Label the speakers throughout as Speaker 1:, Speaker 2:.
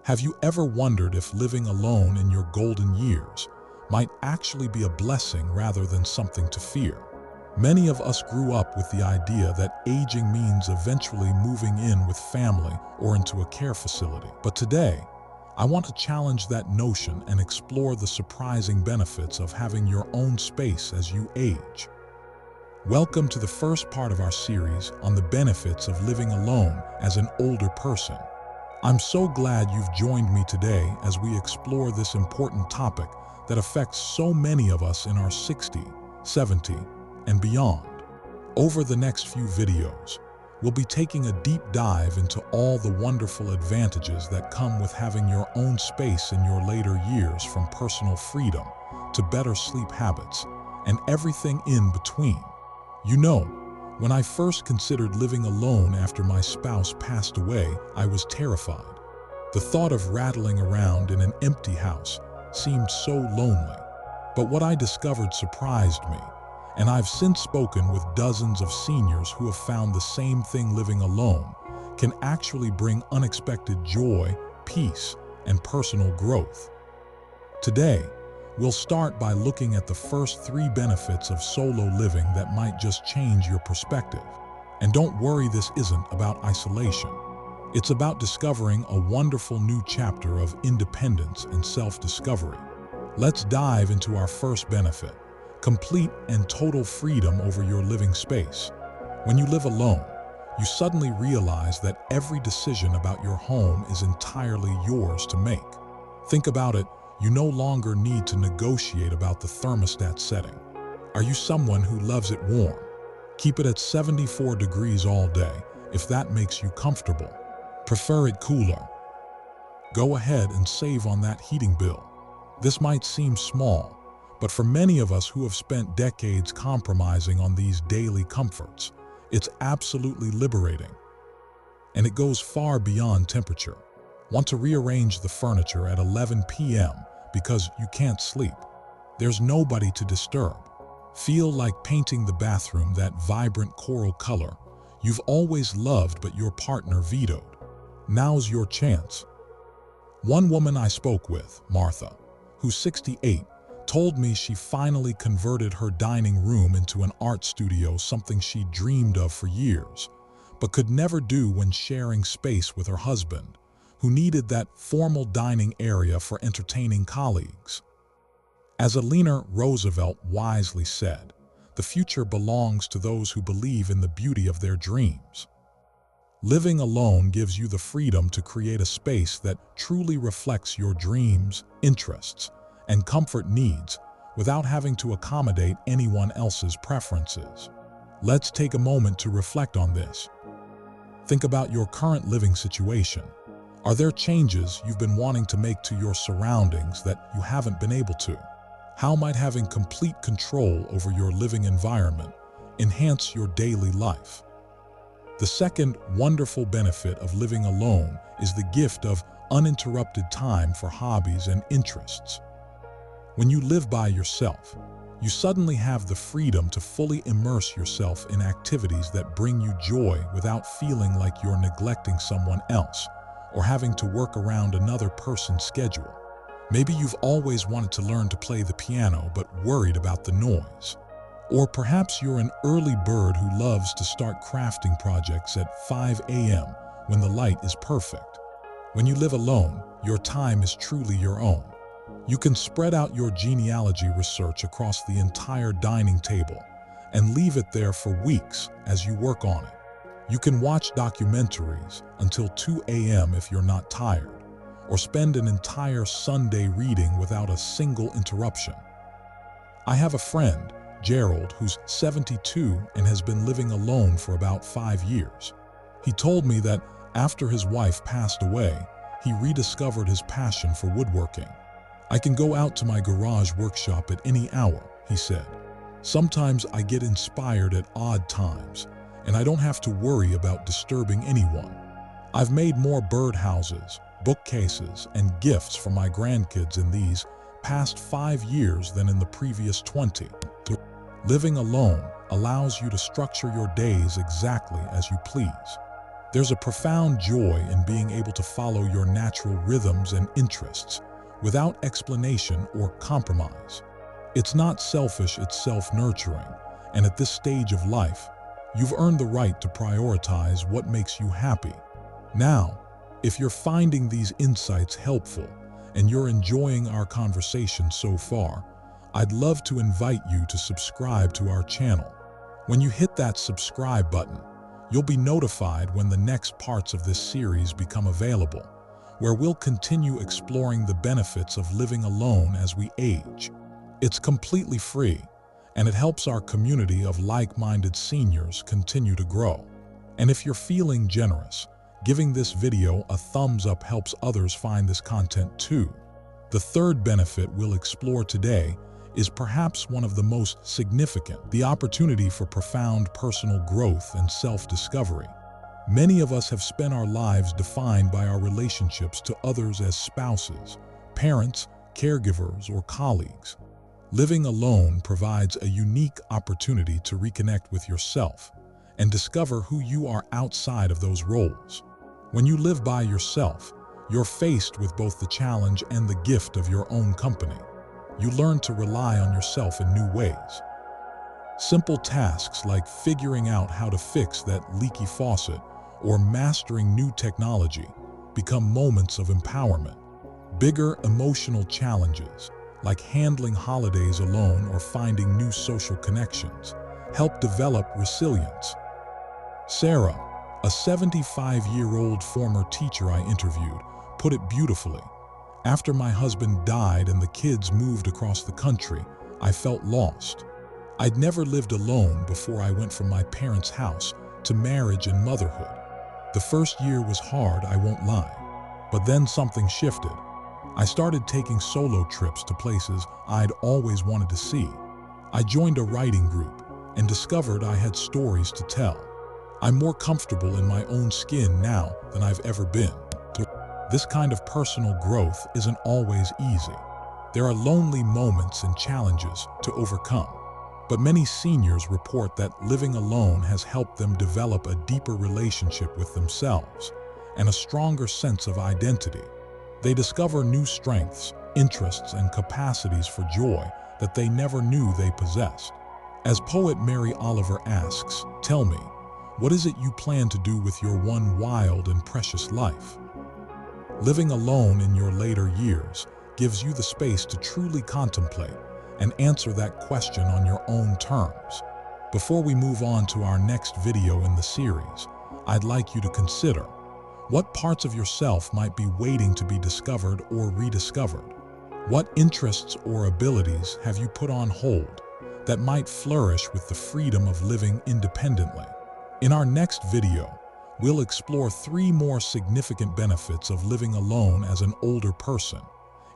Speaker 1: Have you ever wondered if living alone in your golden years might actually be a blessing rather than something to fear? Many of us grew up with the idea that aging means eventually moving in with family or into a care facility. But today, I want to challenge that notion and explore the surprising benefits of having your own space as you age. Welcome to the first part of our series on the benefits of living alone as an older person. I'm so glad you've joined me today as we explore this important topic that affects so many of us in our 60, 70, and beyond. Over the next few videos, we'll be taking a deep dive into all the wonderful advantages that come with having your own space in your later years, from personal freedom to better sleep habits and everything in between. You know, when I first considered living alone after my spouse passed away, I was terrified. The thought of rattling around in an empty house seemed so lonely. But what I discovered surprised me, and I've since spoken with dozens of seniors who have found the same thing: living alone can actually bring unexpected joy, peace, and personal growth. Today, we'll start by looking at the first 3 benefits of solo living that might just change your perspective. And don't worry, this isn't about isolation. It's about discovering a wonderful new chapter of independence and self-discovery. Let's dive into our first benefit: complete and total freedom over your living space. When you live alone, you suddenly realize that every decision about your home is entirely yours to make. Think about it. You no longer need to negotiate about the thermostat setting. Are you someone who loves it warm? Keep it at 74 degrees all day if that makes you comfortable. Prefer it cooler? Go ahead and save on that heating bill. This might seem small, but for many of us who have spent decades compromising on these daily comforts, it's absolutely liberating. And it goes far beyond temperature. Want to rearrange the furniture at 11 p.m. because you can't sleep? There's nobody to disturb. Feel like painting the bathroom that vibrant coral color you've always loved but your partner vetoed? Now's your chance. One woman I spoke with, Martha, who's 68, told me she finally converted her dining room into an art studio, something she dreamed of for years, but could never do when sharing space with her husband, who needed that formal dining area for entertaining colleagues. As Eleanor Roosevelt wisely said, "The future belongs to those who believe in the beauty of their dreams." Living alone gives you the freedom to create a space that truly reflects your dreams, interests, and comfort needs without having to accommodate anyone else's preferences. Let's take a moment to reflect on this. Think about your current living situation. Are there changes you've been wanting to make to your surroundings that you haven't been able to? How might having complete control over your living environment enhance your daily life? The second wonderful benefit of living alone is the gift of uninterrupted time for hobbies and interests. When you live by yourself, you suddenly have the freedom to fully immerse yourself in activities that bring you joy without feeling like you're neglecting someone else or having to work around another person's schedule. Maybe you've always wanted to learn to play the piano but worried about the noise. Or perhaps you're an early bird who loves to start crafting projects at 5 a.m. when the light is perfect. When you live alone, your time is truly your own. You can spread out your genealogy research across the entire dining table and leave it there for weeks as you work on it. You can watch documentaries until 2 a.m. if you're not tired, or spend an entire Sunday reading without a single interruption. I have a friend, Gerald, who's 72 and has been living alone for about 5 years. He told me that after his wife passed away, he rediscovered his passion for woodworking. "I can go out to my garage workshop at any hour," he said. "Sometimes I get inspired at odd times, and I don't have to worry about disturbing anyone. I've made more birdhouses, bookcases, and gifts for my grandkids in these past 5 years than in the previous 20. Living alone allows you to structure your days exactly as you please. There's a profound joy in being able to follow your natural rhythms and interests without explanation or compromise. It's not selfish, it's self-nurturing, and at this stage of life, you've earned the right to prioritize what makes you happy. Now, if you're finding these insights helpful and you're enjoying our conversation so far, I'd love to invite you to subscribe to our channel. When you hit that subscribe button, you'll be notified when the next parts of this series become available, where we'll continue exploring the benefits of living alone as we age. It's completely free, and it helps our community of like-minded seniors continue to grow. And if you're feeling generous, giving this video a thumbs up helps others find this content too. The third benefit we'll explore today is perhaps one of the most significant: the opportunity for profound personal growth and self-discovery. Many of us have spent our lives defined by our relationships to others as spouses, parents, caregivers, or colleagues. Living alone provides a unique opportunity to reconnect with yourself and discover who you are outside of those roles. When you live by yourself, you're faced with both the challenge and the gift of your own company. You learn to rely on yourself in new ways. Simple tasks like figuring out how to fix that leaky faucet or mastering new technology become moments of empowerment. Bigger emotional challenges, like handling holidays alone or finding new social connections, help develop resilience. Sarah, a 75-year-old former teacher I interviewed, put it beautifully. After my husband died and the kids moved across the country, I felt lost. I'd never lived alone before I went from my parents' house to marriage and motherhood. The first year was hard, I won't lie. But then something shifted. I started taking solo trips to places I'd always wanted to see. I joined a writing group and discovered I had stories to tell. I'm more comfortable in my own skin now than I've ever been. This kind of personal growth isn't always easy. There are lonely moments and challenges to overcome. But many seniors report that living alone has helped them develop a deeper relationship with themselves and a stronger sense of identity. They discover new strengths, interests, and capacities for joy that they never knew they possessed. As poet Mary Oliver asks, "Tell me, what is it you plan to do with your one wild and precious life?" Living alone in your later years gives you the space to truly contemplate and answer that question on your own terms. Before we move on to our next video in the series, I'd like you to consider what parts of yourself might be waiting to be discovered or rediscovered. What interests or abilities have you put on hold that might flourish with the freedom of living independently? In our next video, we'll explore 3 more significant benefits of living alone as an older person,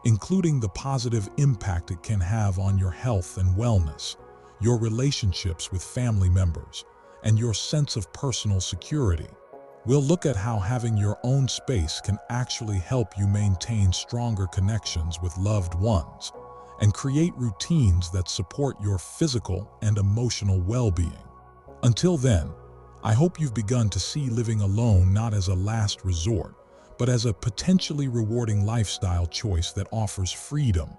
Speaker 1: including the positive impact it can have on your health and wellness, your relationships with family members, and your sense of personal security. We'll look at how having your own space can actually help you maintain stronger connections with loved ones and create routines that support your physical and emotional well-being. Until then, I hope you've begun to see living alone not as a last resort, but as a potentially rewarding lifestyle choice that offers freedom,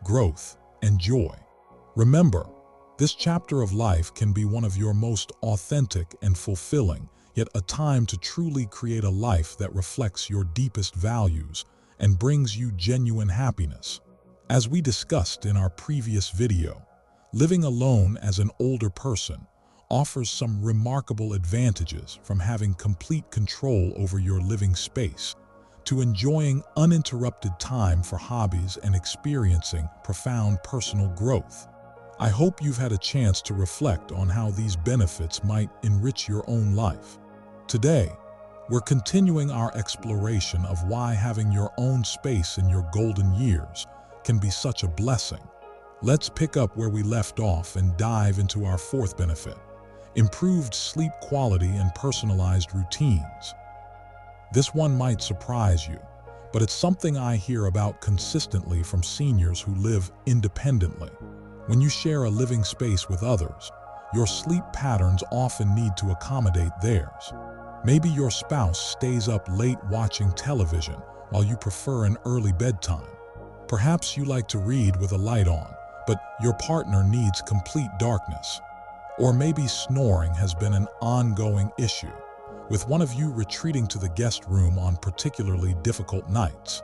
Speaker 1: growth, and joy. Remember, this chapter of life can be one of your most authentic and fulfilling, yet a time to truly create a life that reflects your deepest values and brings you genuine happiness. As we discussed in our previous video, living alone as an older person offers some remarkable advantages, from having complete control over your living space to enjoying uninterrupted time for hobbies and experiencing profound personal growth. I hope you've had a chance to reflect on how these benefits might enrich your own life. Today, we're continuing our exploration of why having your own space in your golden years can be such a blessing. Let's pick up where we left off and dive into our 4th benefit: improved sleep quality and personalized routines. This one might surprise you, but it's something I hear about consistently from seniors who live independently. When you share a living space with others, your sleep patterns often need to accommodate theirs. Maybe your spouse stays up late watching television while you prefer an early bedtime. Perhaps you like to read with a light on, but your partner needs complete darkness. Or maybe snoring has been an ongoing issue, with one of you retreating to the guest room on particularly difficult nights.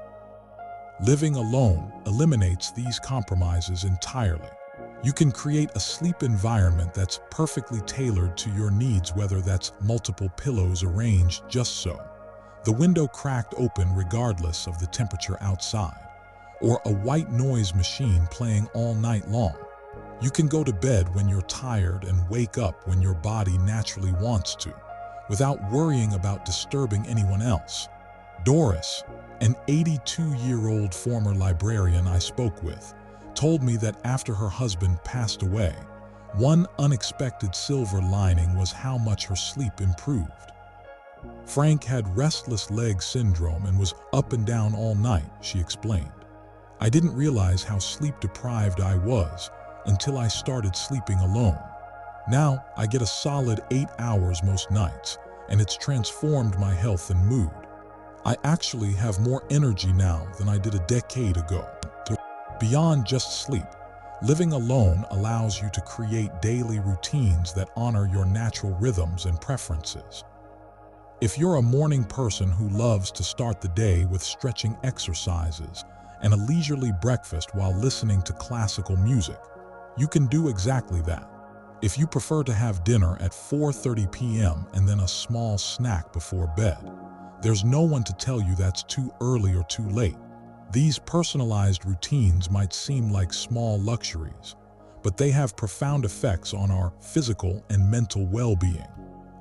Speaker 1: Living alone eliminates these compromises entirely. You can create a sleep environment that's perfectly tailored to your needs, whether that's multiple pillows arranged just so, the window cracked open regardless of the temperature outside, or a white noise machine playing all night long. You can go to bed when you're tired and wake up when your body naturally wants to, without worrying about disturbing anyone else. Doris, an 82-year-old former librarian I spoke with, told me that after her husband passed away, one unexpected silver lining was how much her sleep improved. Frank had restless leg syndrome and was up and down all night, she explained. I didn't realize how sleep-deprived I was until I started sleeping alone. Now, I get a solid 8 hours most nights, and it's transformed my health and mood. I actually have more energy now than I did a decade ago. Beyond just sleep, living alone allows you to create daily routines that honor your natural rhythms and preferences. If you're a morning person who loves to start the day with stretching exercises and a leisurely breakfast while listening to classical music, you can do exactly that. If you prefer to have dinner at 4:30 p.m. and then a small snack before bed, there's no one to tell you that's too early or too late. These personalized routines might seem like small luxuries, but they have profound effects on our physical and mental well-being.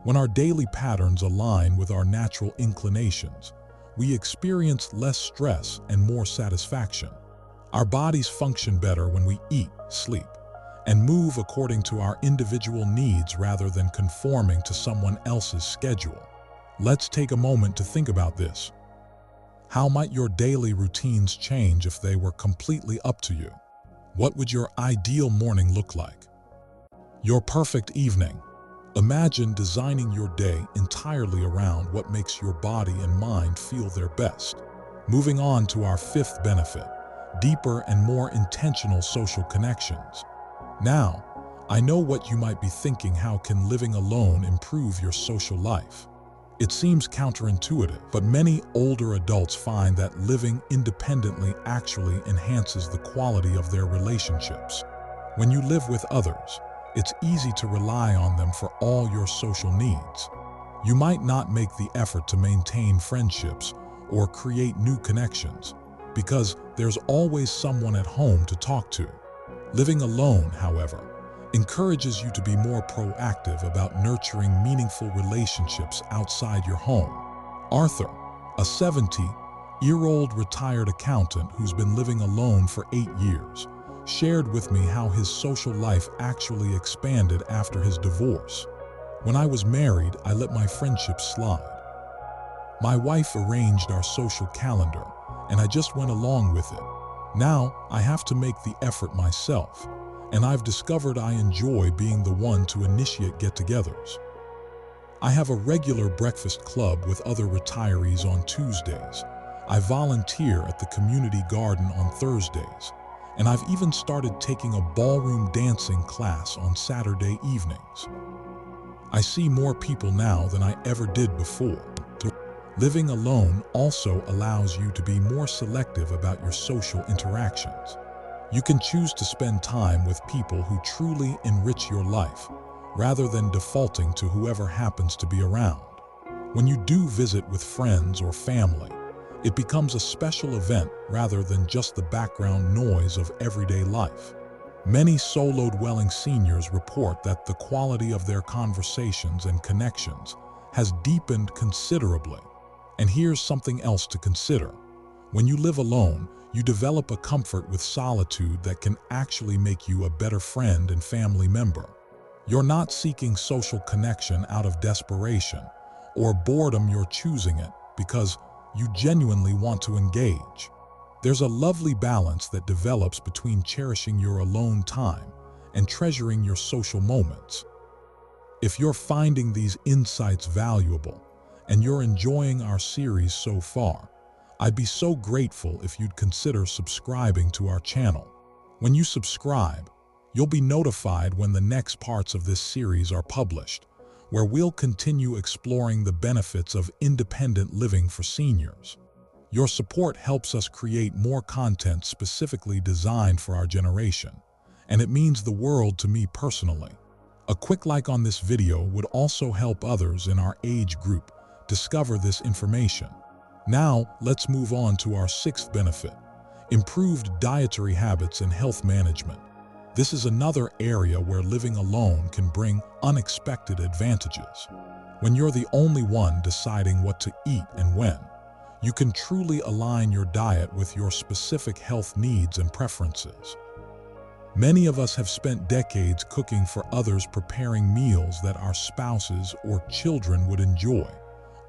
Speaker 1: When our daily patterns align with our natural inclinations, we experience less stress and more satisfaction. Our bodies function better when we eat, sleep, and move according to our individual needs rather than conforming to someone else's schedule. Let's take a moment to think about this. How might your daily routines change if they were completely up to you? What would your ideal morning look like? Your perfect evening. Imagine designing your day entirely around what makes your body and mind feel their best. Moving on to our fifth benefit, deeper and more intentional social connections. Now, I know what you might be thinking: how can living alone improve your social life? It seems counterintuitive, but many older adults find that living independently actually enhances the quality of their relationships. When you live with others, it's easy to rely on them for all your social needs. You might not make the effort to maintain friendships or create new connections because there's always someone at home to talk to. Living alone, however, encourages you to be more proactive about nurturing meaningful relationships outside your home. Arthur, a 70-year-old retired accountant who's been living alone for 8 years, shared with me how his social life actually expanded after his divorce. When I was married, I let my friendships slide. My wife arranged our social calendar, and I just went along with it. Now, I have to make the effort myself, and I've discovered I enjoy being the one to initiate get-togethers. I have a regular breakfast club with other retirees on Tuesdays. I volunteer at the community garden on Thursdays, and I've even started taking a ballroom dancing class on Saturday evenings. I see more people now than I ever did before. Living alone also allows you to be more selective about your social interactions. You can choose to spend time with people who truly enrich your life, rather than defaulting to whoever happens to be around. When you do visit with friends or family, it becomes a special event rather than just the background noise of everyday life. Many solo-dwelling seniors report that the quality of their conversations and connections has deepened considerably. And here's something else to consider. When you live alone, you develop a comfort with solitude that can actually make you a better friend and family member. You're not seeking social connection out of desperation or boredom. You're choosing it because you genuinely want to engage. There's a lovely balance that develops between cherishing your alone time and treasuring your social moments. If you're finding these insights valuable, and you're enjoying our series so far, I'd be so grateful if you'd consider subscribing to our channel. When you subscribe, you'll be notified when the next parts of this series are published, where we'll continue exploring the benefits of independent living for seniors. Your support helps us create more content specifically designed for our generation, and it means the world to me personally. A quick like on this video would also help others in our age group discover this information. Now, let's move on to our sixth benefit: improved dietary habits and health management. This is another area where living alone can bring unexpected advantages. When you're the only one deciding what to eat and when, you can truly align your diet with your specific health needs and preferences. Many of us have spent decades cooking for others, preparing meals that our spouses or children would enjoy,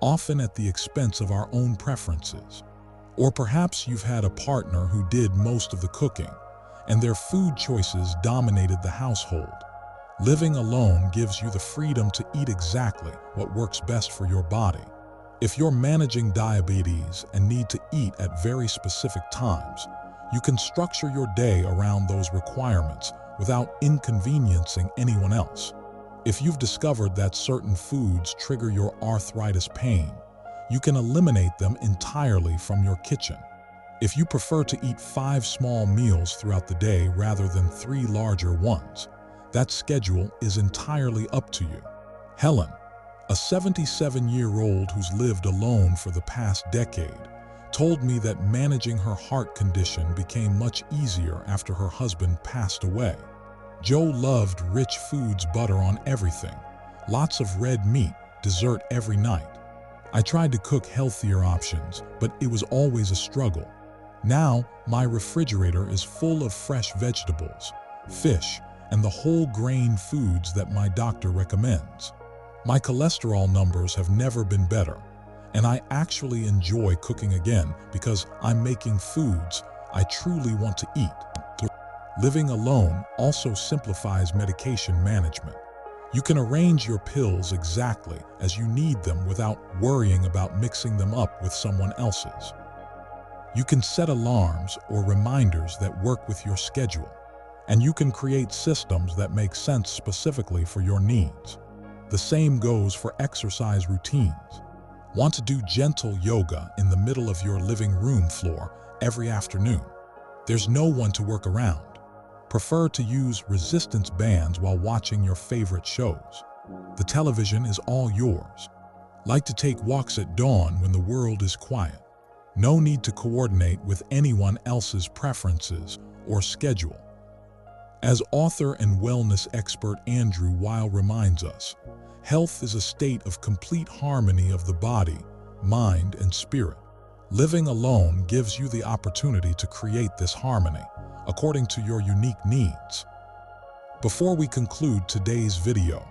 Speaker 1: often at the expense of our own preferences. Or perhaps you've had a partner who did most of the cooking, and their food choices dominated the household. Living alone gives you the freedom to eat exactly what works best for your body. If you're managing diabetes and need to eat at very specific times, you can structure your day around those requirements without inconveniencing anyone else. If you've discovered that certain foods trigger your arthritis pain, you can eliminate them entirely from your kitchen. If you prefer to eat 5 small meals throughout the day rather than 3 larger ones, that schedule is entirely up to you. Helen, a 77-year-old who's lived alone for the past decade, told me that managing her heart condition became much easier after her husband passed away. Joe loved rich foods, butter on everything, lots of red meat, dessert every night. I tried to cook healthier options, but it was always a struggle. Now, my refrigerator is full of fresh vegetables, fish, and the whole grain foods that my doctor recommends. My cholesterol numbers have never been better, and I actually enjoy cooking again because I'm making foods I truly want to eat. Living alone also simplifies medication management. You can arrange your pills exactly as you need them without worrying about mixing them up with someone else's. You can set alarms or reminders that work with your schedule, and you can create systems that make sense specifically for your needs. The same goes for exercise routines. Want to do gentle yoga in the middle of your living room floor every afternoon? There's no one to work around. Prefer to use resistance bands while watching your favorite shows? The television is all yours. Like to take walks at dawn when the world is quiet? No need to coordinate with anyone else's preferences or schedule. As author and wellness expert Andrew Weil reminds us, health is a state of complete harmony of the body, mind, and spirit. Living alone gives you the opportunity to create this harmony according to your unique needs. Before we conclude today's video,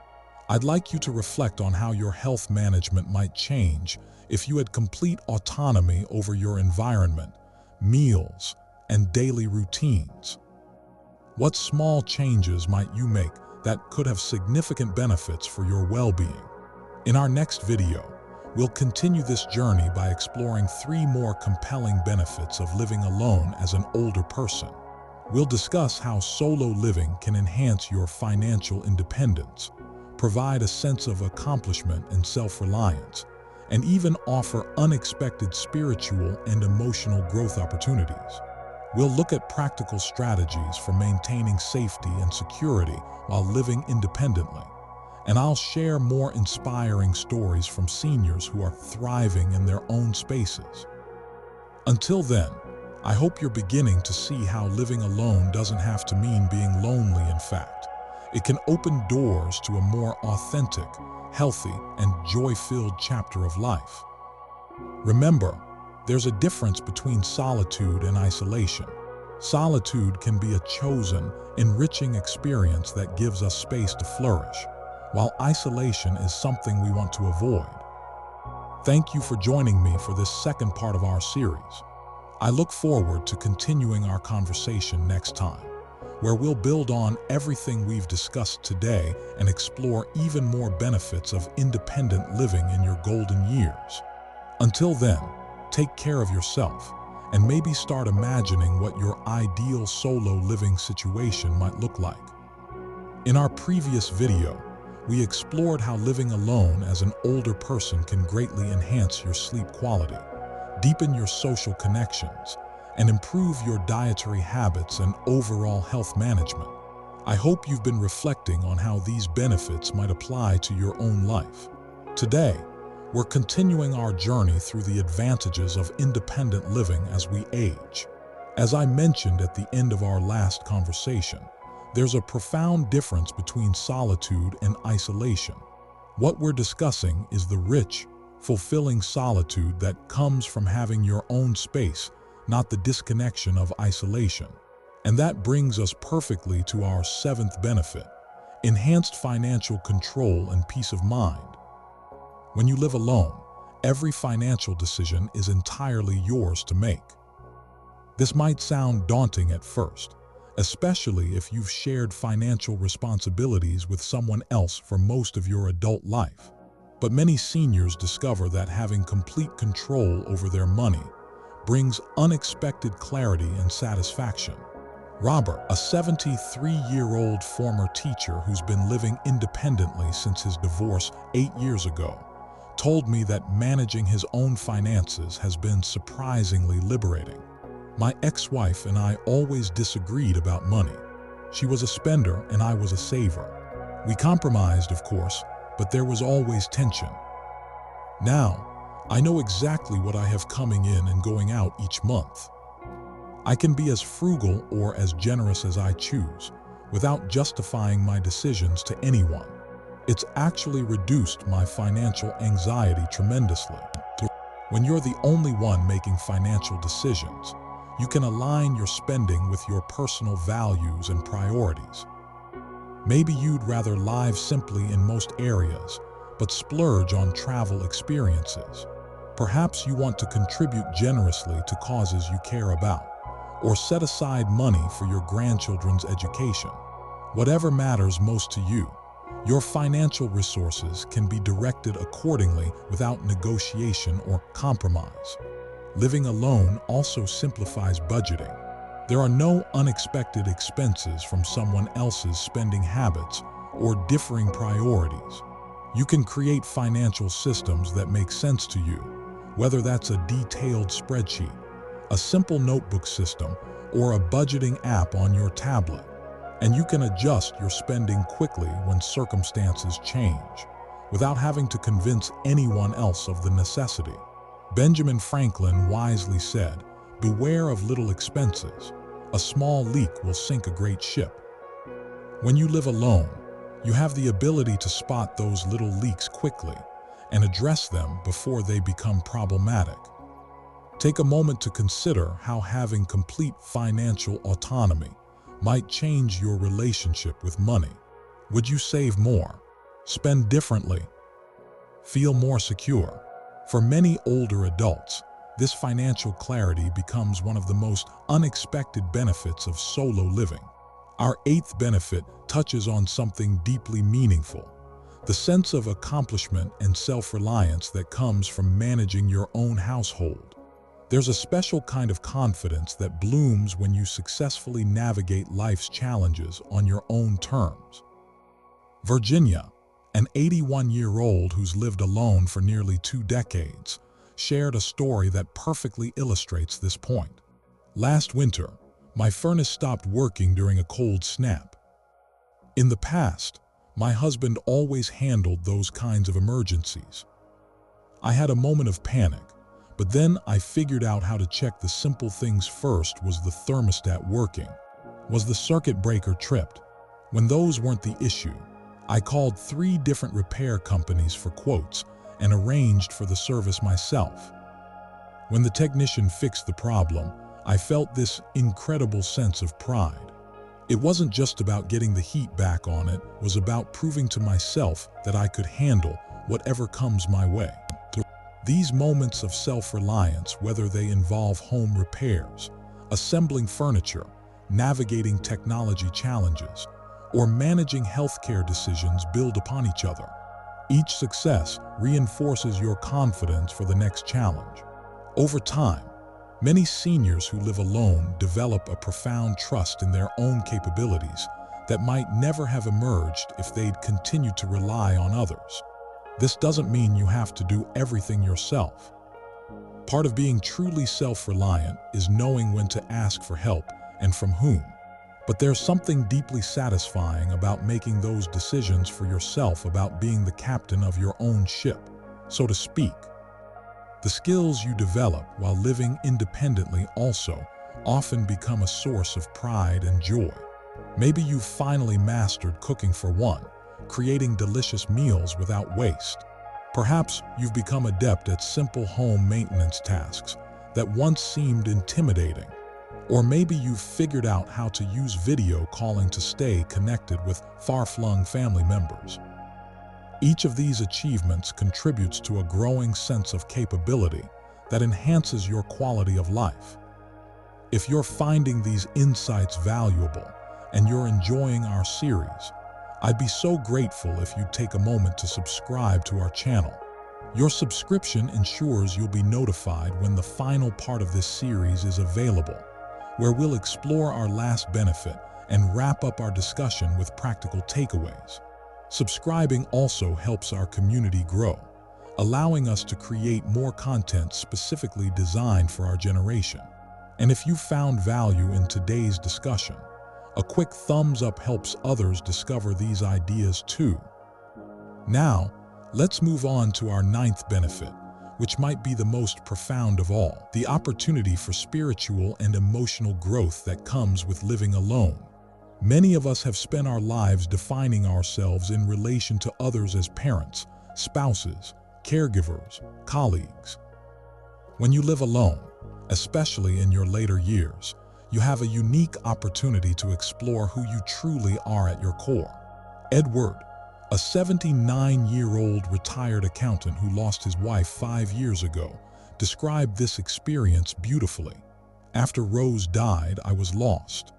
Speaker 1: I'd like you to reflect on how your health management might change if you had complete autonomy over your environment, meals, and daily routines. What small changes might you make that could have significant benefits for your well-being? In our next video, we'll continue this journey by exploring 3 more compelling benefits of living alone as an older person. We'll discuss how solo living can enhance your financial independence, provide a sense of accomplishment and self-reliance, and even offer unexpected spiritual and emotional growth opportunities. We'll look at practical strategies for maintaining safety and security while living independently, and I'll share more inspiring stories from seniors who are thriving in their own spaces. Until then, I hope you're beginning to see how living alone doesn't have to mean being lonely. In fact, it can open doors to a more authentic, healthy, and joy-filled chapter of life. Remember, there's a difference between solitude and isolation. Solitude can be a chosen, enriching experience that gives us space to flourish, while isolation is something we want to avoid. Thank you for joining me for this second part of our series. I look forward to continuing our conversation next time, where we'll build on everything we've discussed today and explore even more benefits of independent living in your golden years. Until then, take care of yourself and maybe start imagining what your ideal solo living situation might look like. In our previous video, we explored how living alone as an older person can greatly enhance your sleep quality, deepen your social connections, and improve your dietary habits and overall health management. I hope you've been reflecting on how these benefits might apply to your own life. Today, we're continuing our journey through the advantages of independent living as we age. As I mentioned at the end of our last conversation, there's a profound difference between solitude and isolation. What we're discussing is the rich, fulfilling solitude that comes from having your own space, not the disconnection of isolation. And that brings us perfectly to our seventh benefit: enhanced financial control and peace of mind. When you live alone, every financial decision is entirely yours to make. This might sound daunting at first, especially if you've shared financial responsibilities with someone else for most of your adult life. But many seniors discover that having complete control over their money brings unexpected clarity and satisfaction. Robert, a 73-year-old former teacher who's been living independently since his divorce 8 years ago, told me that managing his own finances has been surprisingly liberating. My ex-wife and I always disagreed about money. She was a spender and I was a saver. We compromised, of course, but there was always tension. Now, I know exactly what I have coming in and going out each month. I can be as frugal or as generous as I choose, without justifying my decisions to anyone. It's actually reduced my financial anxiety tremendously. When you're the only one making financial decisions, you can align your spending with your personal values and priorities. Maybe you'd rather live simply in most areas, but splurge on travel experiences. Perhaps you want to contribute generously to causes you care about, or set aside money for your grandchildren's education. Whatever matters most to you, your financial resources can be directed accordingly without negotiation or compromise. Living alone also simplifies budgeting. There are no unexpected expenses from someone else's spending habits or differing priorities. You can create financial systems that make sense to you, whether that's a detailed spreadsheet, a simple notebook system, or a budgeting app on your tablet. And you can adjust your spending quickly when circumstances change, without having to convince anyone else of the necessity. Benjamin Franklin wisely said, "Beware of little expenses. A small leak will sink a great ship." When you live alone, you have the ability to spot those little leaks quickly and address them before they become problematic. Take a moment to consider how having complete financial autonomy might change your relationship with money. Would you save more, spend differently, feel more secure? For many older adults, this financial clarity becomes one of the most unexpected benefits of solo living. Our eighth benefit touches on something deeply meaningful: the sense of accomplishment and self-reliance that comes from managing your own household. There's a special kind of confidence that blooms when you successfully navigate life's challenges on your own terms. Virginia, an 81-year-old who's lived alone for nearly 2 decades, shared a story that perfectly illustrates this point. "Last winter, my furnace stopped working during a cold snap. In the past, my husband always handled those kinds of emergencies. I had a moment of panic, but then I figured out how to check the simple things first. Was the thermostat working? Was the circuit breaker tripped? When those weren't the issue, I called 3 different repair companies for quotes and arranged for the service myself. When the technician fixed the problem, I felt this incredible sense of pride. It wasn't just about getting the heat back on, it was about proving to myself that I could handle whatever comes my way." These moments of self-reliance, whether they involve home repairs, assembling furniture, navigating technology challenges, or managing healthcare decisions build upon each other. Each success reinforces your confidence for the next challenge. Over time, many seniors who live alone develop a profound trust in their own capabilities that might never have emerged if they'd continued to rely on others. This doesn't mean you have to do everything yourself. Part of being truly self-reliant is knowing when to ask for help and from whom. But there's something deeply satisfying about making those decisions for yourself, about being the captain of your own ship, so to speak. The skills you develop while living independently also often become a source of pride and joy. Maybe you've finally mastered cooking for one, creating delicious meals without waste. Perhaps you've become adept at simple home maintenance tasks that once seemed intimidating. Or maybe you've figured out how to use video calling to stay connected with far-flung family members. Each of these achievements contributes to a growing sense of capability that enhances your quality of life. If you're finding these insights valuable and you're enjoying our series, I'd be so grateful if you'd take a moment to subscribe to our channel. Your subscription ensures you'll be notified when the final part of this series is available, where we'll explore our last benefit and wrap up our discussion with practical takeaways. Subscribing also helps our community grow, allowing us to create more content specifically designed for our generation. And if you found value in today's discussion, a quick thumbs up helps others discover these ideas too. Now, let's move on to our ninth benefit, which might be the most profound of all: the opportunity for spiritual and emotional growth that comes with living alone. Many of us have spent our lives defining ourselves in relation to others as parents, spouses, caregivers, colleagues. When you live alone, especially in your later years, you have a unique opportunity to explore who you truly are at your core. Edward, a 79-year-old retired accountant who lost his wife 5 years ago, described this experience beautifully. "After Rose died, I was lost.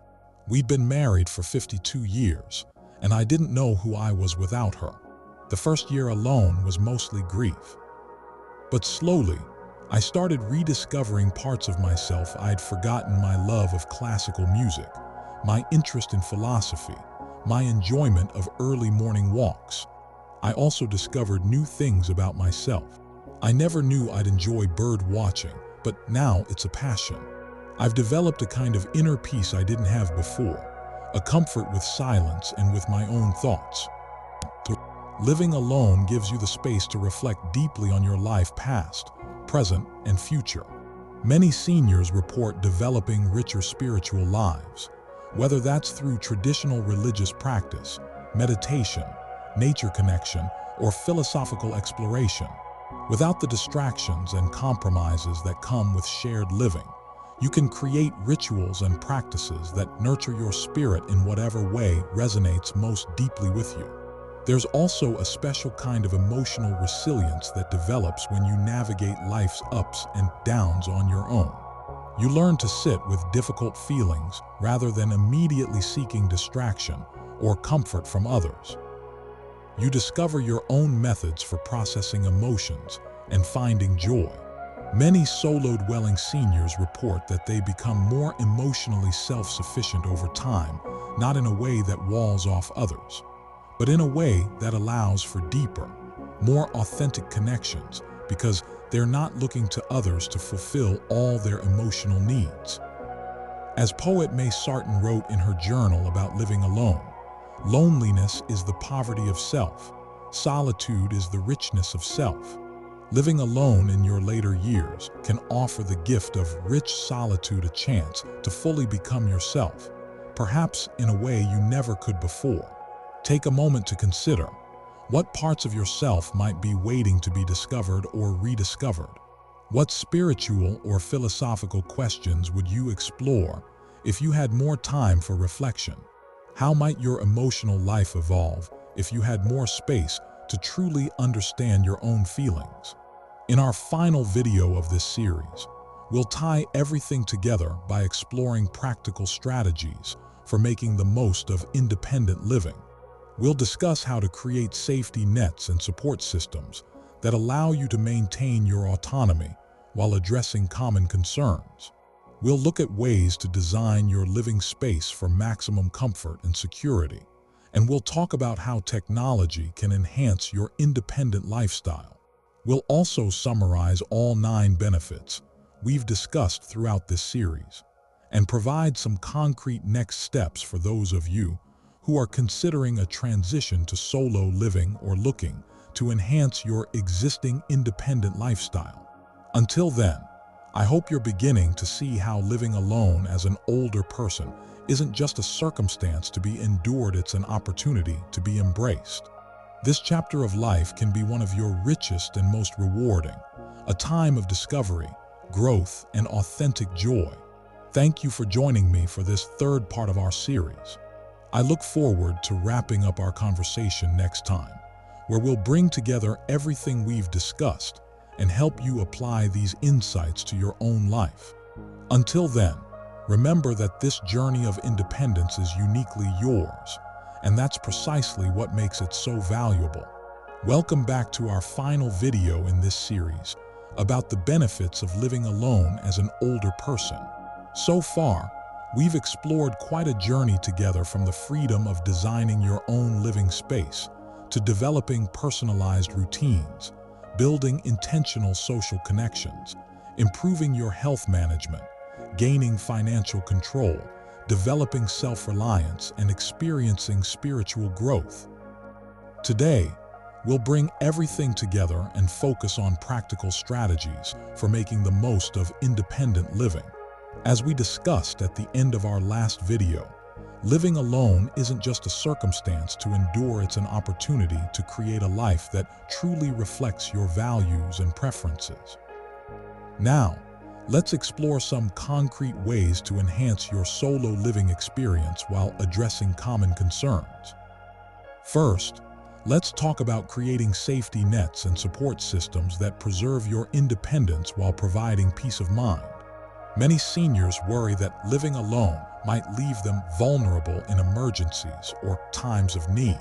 Speaker 1: We'd been married for 52 years, and I didn't know who I was without her. The first year alone was mostly grief. But slowly, I started rediscovering parts of myself I'd forgotten: my love of classical music, my interest in philosophy, my enjoyment of early morning walks. I also discovered new things about myself. I never knew I'd enjoy bird watching, but now it's a passion. I've developed a kind of inner peace I didn't have before, a comfort with silence and with my own thoughts." Living alone gives you the space to reflect deeply on your life, past, present, and future. Many seniors report developing richer spiritual lives, whether that's through traditional religious practice, meditation, nature connection, or philosophical exploration. Without the distractions and compromises that come with shared living, you can create rituals and practices that nurture your spirit in whatever way resonates most deeply with you. There's also a special kind of emotional resilience that develops when you navigate life's ups and downs on your own. You learn to sit with difficult feelings rather than immediately seeking distraction or comfort from others. You discover your own methods for processing emotions and finding joy. Many solo-dwelling seniors report that they become more emotionally self-sufficient over time, not in a way that walls off others, but in a way that allows for deeper, more authentic connections, because they're not looking to others to fulfill all their emotional needs. As poet May Sarton wrote in her journal about living alone, "Loneliness is the poverty of self. Solitude is the richness of self." Living alone in your later years can offer the gift of rich solitude, a chance to fully become yourself, perhaps in a way you never could before. Take a moment to consider what parts of yourself might be waiting to be discovered or rediscovered. What spiritual or philosophical questions would you explore if you had more time for reflection? How might your emotional life evolve if you had more space to truly understand your own feelings? In our final video of this series, We'll tie everything together by exploring practical strategies for making the most of independent living. We'll discuss how to create safety nets and support systems that allow you to maintain your autonomy while addressing common concerns. We'll look at ways to design your living space for maximum comfort and security, and we'll talk about how technology can enhance your independent lifestyle. We'll also summarize all 9 benefits we've discussed throughout this series and provide some concrete next steps for those of you who are considering a transition to solo living or looking to enhance your existing independent lifestyle. Until then, I hope you're beginning to see how living alone as an older person isn't just a circumstance to be endured, it's an opportunity to be embraced. This chapter of life can be one of your richest and most rewarding, a time of discovery, growth, and authentic joy. Thank you for joining me for this 3rd part of our series. I look forward to wrapping up our conversation next time, where we'll bring together everything we've discussed and help you apply these insights to your own life. Until then, remember that this journey of independence is uniquely yours, and that's precisely what makes it so valuable. Welcome back to our final video in this series about the benefits of living alone as an older person. So far, we've explored quite a journey together, from the freedom of designing your own living space to developing personalized routines, building intentional social connections, improving your health management, gaining financial control, developing self-reliance, and experiencing spiritual growth. Today, we'll bring everything together and focus on practical strategies for making the most of independent living. As we discussed at the end of our last video, living alone isn't just a circumstance to endure, it's an opportunity to create a life that truly reflects your values and preferences. Now, let's explore some concrete ways to enhance your solo living experience while addressing common concerns. First, let's talk about creating safety nets and support systems that preserve your independence while providing peace of mind. Many seniors worry that living alone might leave them vulnerable in emergencies or times of need.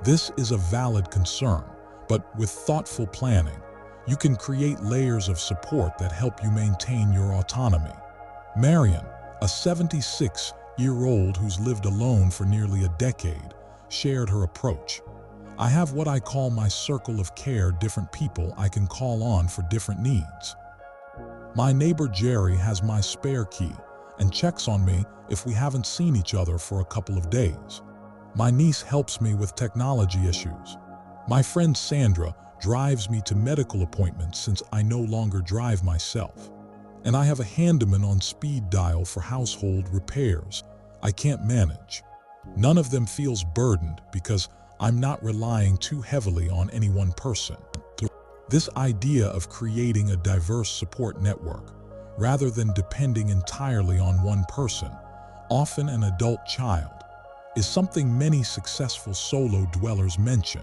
Speaker 1: This is a valid concern, but with thoughtful planning, you can create layers of support that help you maintain your autonomy. Marion, a 76-year-old who's lived alone for nearly a decade, shared her approach. I have what I call my circle of care, different people I can call on for different needs. My neighbor Jerry has my spare key and checks on me if we haven't seen each other for a couple of days. My niece helps me with technology issues. My friend Sandra drives me to medical appointments since I no longer drive myself. And I have a handyman on speed dial for household repairs I can't manage. None of them feels burdened because I'm not relying too heavily on any one person. This idea of creating a diverse support network, rather than depending entirely on one person, often an adult child, is something many successful solo dwellers mention.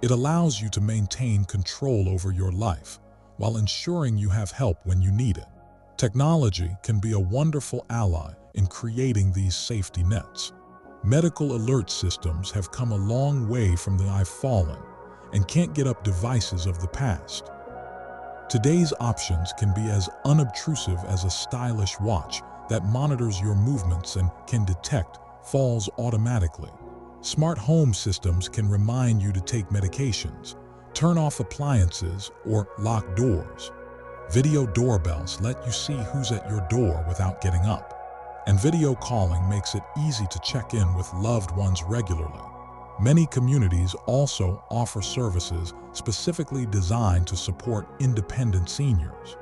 Speaker 1: It allows you to maintain control over your life while ensuring you have help when you need it. Technology can be a wonderful ally in creating these safety nets. Medical alert systems have come a long way from the I've fallen and can't get up devices of the past. Today's options can be as unobtrusive as a stylish watch that monitors your movements and can detect falls automatically. Smart home systems can remind you to take medications, turn off appliances, or lock doors. Video doorbells let you see who's at your door without getting up. And video calling makes it easy to check in with loved ones regularly. Many communities also offer services specifically designed to support independent seniors.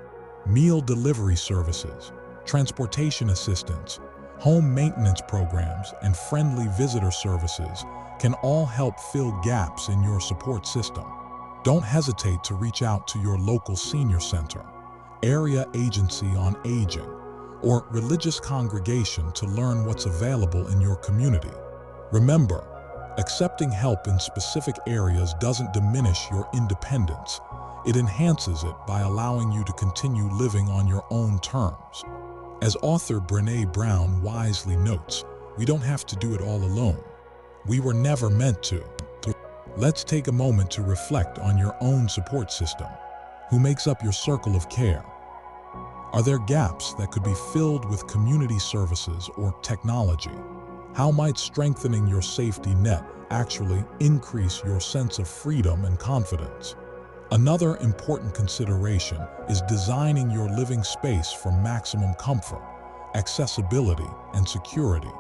Speaker 1: Meal delivery services, transportation assistance, home maintenance programs, and friendly visitor services can all help fill gaps in your support system. Don't hesitate to reach out to your local senior center, area agency on aging, or religious congregation to learn what's available in your community. Remember, accepting help in specific areas doesn't diminish your independence. It enhances it by allowing you to continue living on your own terms. As author Brené Brown wisely notes, we don't have to do it all alone. We were never meant to. Let's take a moment to reflect on your own support system. Who makes up your circle of care? Are there gaps that could be filled with community services or technology? How might strengthening your safety net actually increase your sense of freedom and confidence? Another important consideration is designing your living space for maximum comfort, accessibility, and security.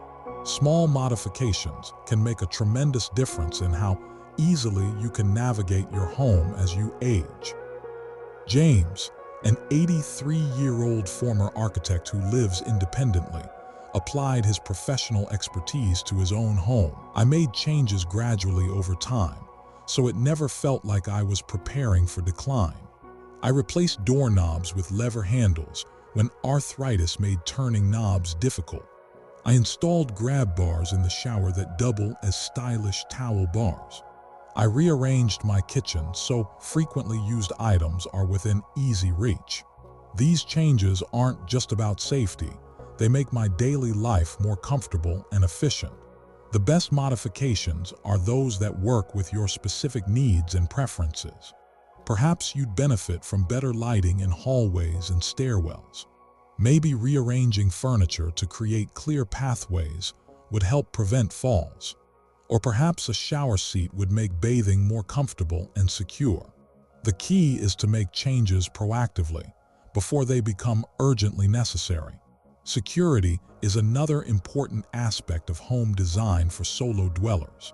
Speaker 1: Small modifications can make a tremendous difference in how easily you can navigate your home as you age. James, an 83-year-old former architect who lives independently, applied his professional expertise to his own home. I made changes gradually over time, so it never felt like I was preparing for decline. I replaced doorknobs with lever handles when arthritis made turning knobs difficult. I installed grab bars in the shower that double as stylish towel bars. I rearranged my kitchen so frequently used items are within easy reach. These changes aren't just about safety, they make my daily life more comfortable and efficient. The best modifications are those that work with your specific needs and preferences. Perhaps you'd benefit from better lighting in hallways and stairwells. Maybe rearranging furniture to create clear pathways would help prevent falls. Or perhaps a shower seat would make bathing more comfortable and secure. The key is to make changes proactively, before they become urgently necessary. Security is another important aspect of home design for solo dwellers.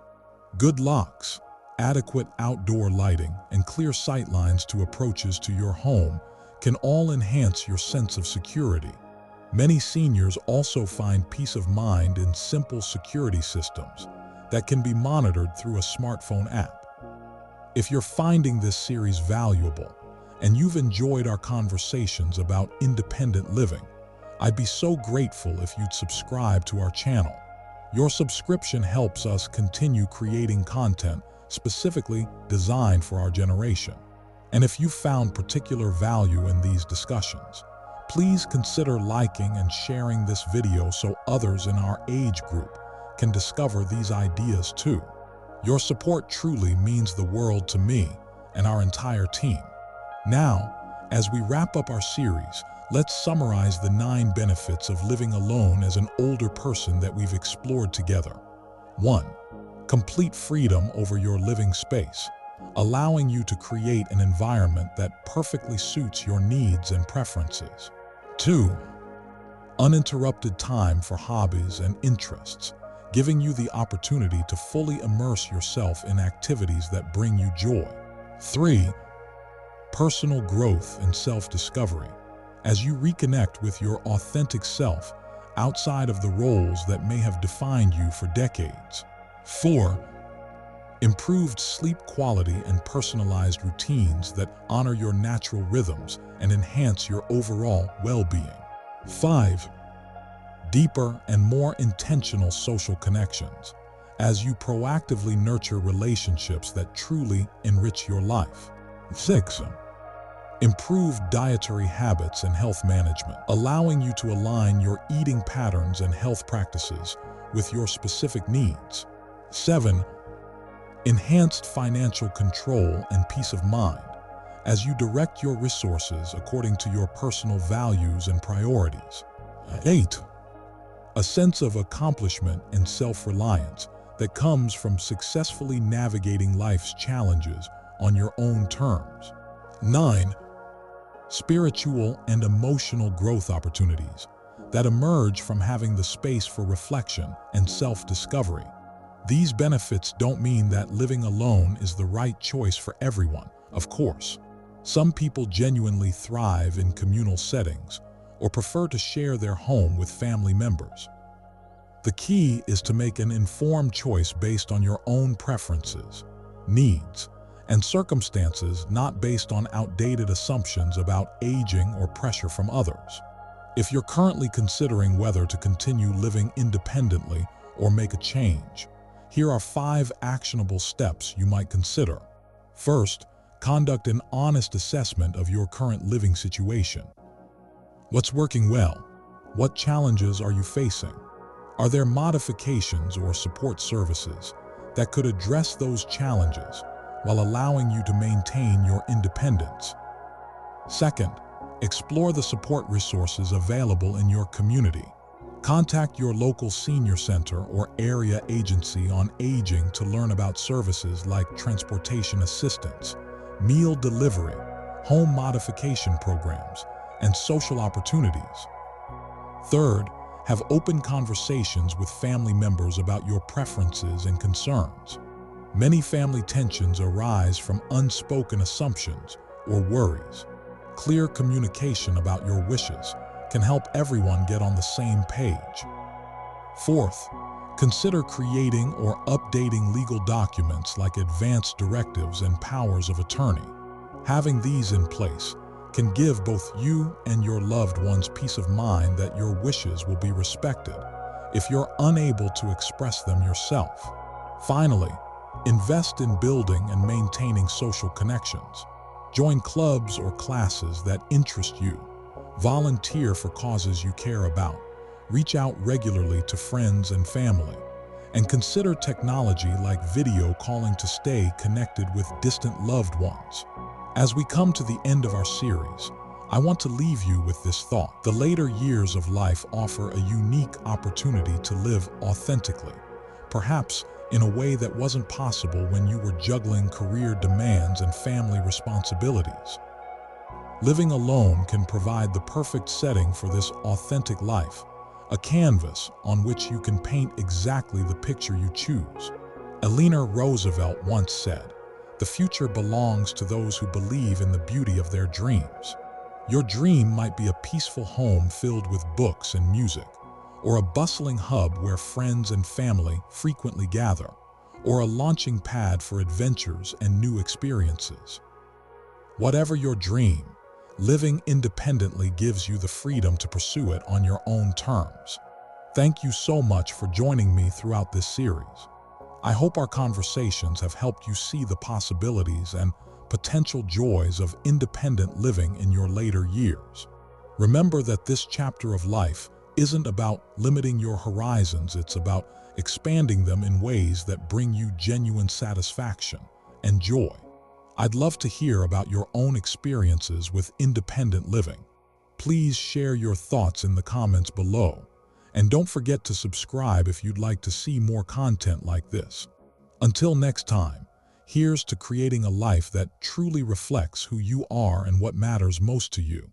Speaker 1: Good locks, adequate outdoor lighting, and clear sightlines to approaches to your home can all enhance your sense of security. Many seniors also find peace of mind in simple security systems that can be monitored through a smartphone app. If you're finding this series valuable and you've enjoyed our conversations about independent living, I'd be so grateful if you'd subscribe to our channel. Your subscription helps us continue creating content specifically designed for our generation. And if you found particular value in these discussions, please consider liking and sharing this video so others in our age group can discover these ideas too. Your support truly means the world to me and our entire team. Now, as we wrap up our series, let's summarize the 9 benefits of living alone as an older person that we've explored together. 1. Complete freedom over your living space, allowing you to create an environment that perfectly suits your needs and preferences. 2. Uninterrupted time for hobbies and interests, giving you the opportunity to fully immerse yourself in activities that bring you joy. 3. Personal growth and self-discovery, as you reconnect with your authentic self outside of the roles that may have defined you for decades. 4. Improved sleep quality and personalized routines that honor your natural rhythms and enhance your overall well-being. 5. Deeper and more intentional social connections, as you proactively nurture relationships that truly enrich your life. 6. Improved dietary habits and health management, allowing you to align your eating patterns and health practices with your specific needs. 7. Enhanced financial control and peace of mind, as you direct your resources according to your personal values and priorities. 8. A sense of accomplishment and self-reliance that comes from successfully navigating life's challenges on your own terms. 9. Spiritual and emotional growth opportunities that emerge from having the space for reflection and self-discovery. These benefits don't mean that living alone is the right choice for everyone, of course. Some people genuinely thrive in communal settings or prefer to share their home with family members. The key is to make an informed choice based on your own preferences, needs, and circumstances, not based on outdated assumptions about aging or pressure from others. If you're currently considering whether to continue living independently or make a change, here are 5 actionable steps you might consider. First, Conduct an honest assessment of your current living situation. What's working well? What challenges are you facing? Are there modifications or support services that could address those challenges while allowing you to maintain your independence? Second, explore the support resources available in your community. Contact your local senior center or area agency on aging to learn about services like transportation assistance, meal delivery, home modification programs, and social opportunities. Third, have open conversations with family members about your preferences and concerns. Many family tensions arise from unspoken assumptions or worries. Clear communication about your wishes can help everyone get on the same page. Fourth, consider creating or updating legal documents like advance directives and powers of attorney. Having these in place can give both you and your loved ones peace of mind that your wishes will be respected if you're unable to express them yourself. Finally, invest in building and maintaining social connections. Join clubs or classes that interest you. Volunteer for causes you care about. Reach out regularly to friends and family. And consider technology like video calling to stay connected with distant loved ones. As we come to the end of our series, I want to leave you with this thought. The later years of life offer a unique opportunity to live authentically, perhaps in a way that wasn't possible when you were juggling career demands and family responsibilities. Living alone can provide the perfect setting for this authentic life, a canvas on which you can paint exactly the picture you choose. Eleanor Roosevelt once said, "The future belongs to those who believe in the beauty of their dreams." Your dream might be a peaceful home filled with books and music, or a bustling hub where friends and family frequently gather, or a launching pad for adventures and new experiences. Whatever your dream, living independently gives you the freedom to pursue it on your own terms. Thank you so much for joining me throughout this series. I hope our conversations have helped you see the possibilities and potential joys of independent living in your later years. Remember that this chapter of life isn't about limiting your horizons, it's about expanding them in ways that bring you genuine satisfaction and joy. I'd love to hear about your own experiences with independent living. Please share your thoughts in the comments below, and don't forget to subscribe if you'd like to see more content like this. Until next time, here's to creating a life that truly reflects who you are and what matters most to you.